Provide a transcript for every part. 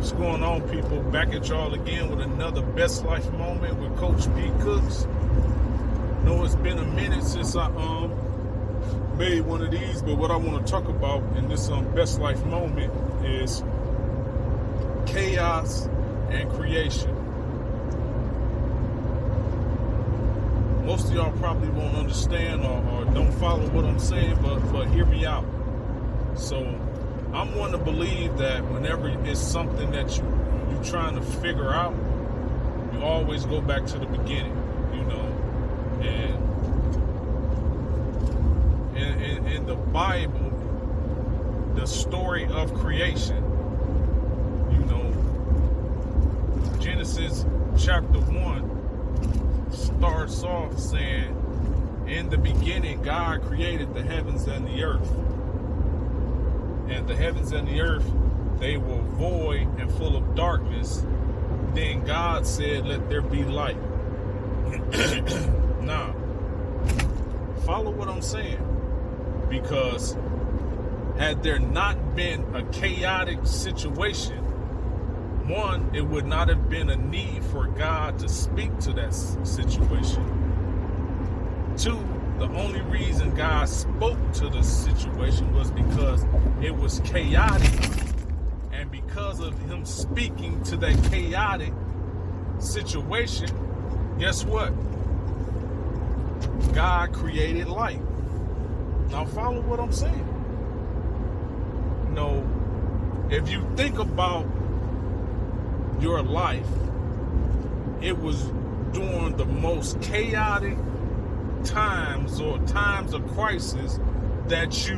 What's going on, people? Back at y'all again with another Best Life Moment with Coach P. Cooks. Know it's been a minute since I made one of these, but what I want to talk about in this Best Life Moment is chaos and creation. Most of y'all probably won't understand or don't follow what I'm saying, but hear me out. So I'm one to believe that whenever it's something that you're trying to figure out, you always go back to the beginning, and in the Bible, the story of creation, Genesis chapter 1 starts off saying, in the beginning, God created the heavens and the earth. And the heavens and the earth, they were void and full of darkness. Then God said, let there be light. Now, follow what I'm saying. Because had there not been a chaotic situation, one, it would not have been a need for God to speak to that situation. Two, the only reason God spoke to the situation was because it was chaotic. And because of him speaking to that chaotic situation, guess what? God created light. Now follow what I'm saying. If you think about your life, it was during the most chaotic times or times of crisis that you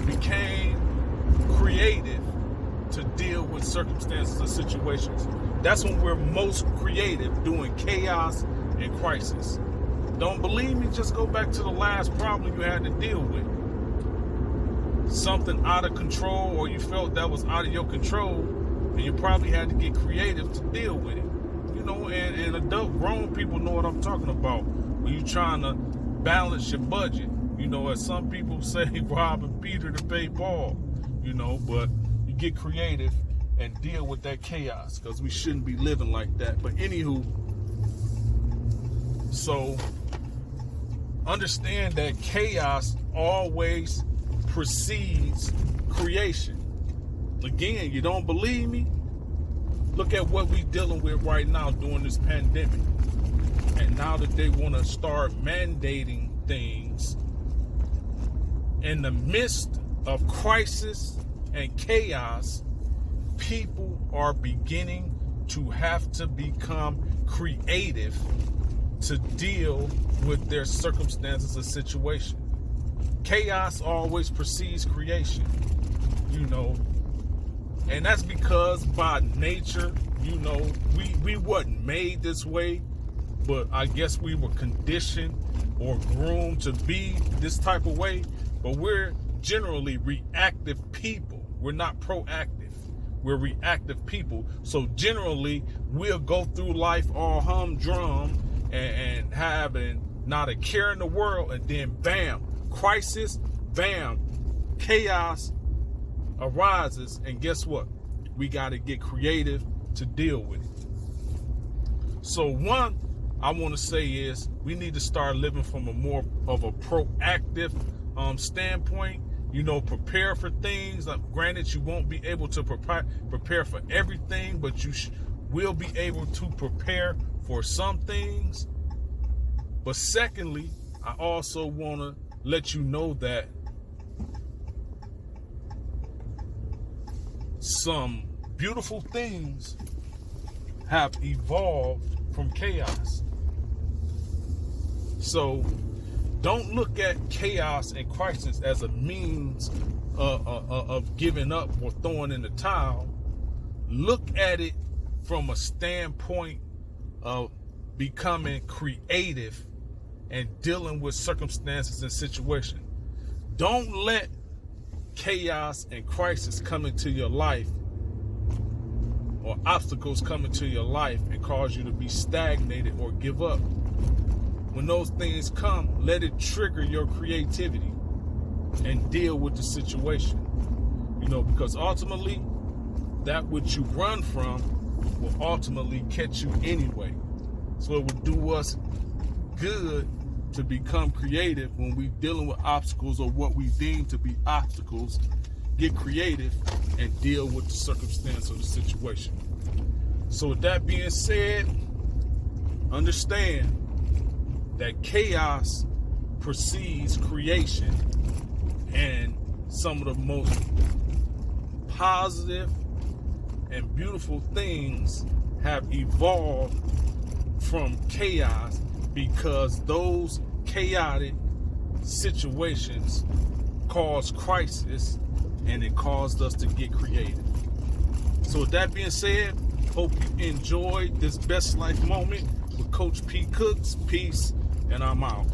became creative to deal with circumstances or situations. That's when we're most creative, doing chaos and crisis. Don't believe me? Just go back to the last problem you had to deal with. Something out of control, or you felt that was out of your control, and you probably had to get creative to deal with it. And adult grown people know what I'm talking about. When you're trying to balance your budget, as some people say, robbing Peter to pay Paul, but you get creative and deal with that chaos, because we shouldn't be living like that. But anywho, so understand that chaos always precedes creation. Again, you don't believe me? Look at what we're dealing with right now during this pandemic. And now that they want to start mandating things in the midst of crisis and chaos, people are beginning to have to become creative to deal with their circumstances and situation. Chaos always precedes creation, and that's because by nature, we wasn't made this way, but I guess we were conditioned or groomed to be this type of way. But we're generally reactive people. We're not proactive. We're reactive people. So generally, we'll go through life all humdrum and having not a care in the world, and then bam, crisis, bam, chaos arises, and guess what? We got to get creative to deal with it. So one, I want to say is we need to start living from a more of a proactive standpoint. Prepare for things. Granted, you won't be able to prepare for everything, but you will be able to prepare for some things. But secondly, I also want to let you know that some beautiful things have evolved from chaos. So don't look at chaos and crisis as a means of giving up or throwing in the towel. Look at it from a standpoint of becoming creative and dealing with circumstances and situations. Don't let chaos and crisis come into your life, or obstacles come into your life and cause you to be stagnated or give up. When those things come, let it trigger your creativity and deal with the situation. Because ultimately, that which you run from will ultimately catch you anyway. So it would do us good to become creative when we dealing with obstacles or what we deem to be obstacles. Get creative and deal with the circumstance or the situation. So with that being said, understand that chaos precedes creation, and some of the most positive and beautiful things have evolved from chaos, because those chaotic situations caused crisis, and it caused us to get creative. So with that being said, hope you enjoyed this Best Life moment with Coach P. Cooks. Peace, and I'm out.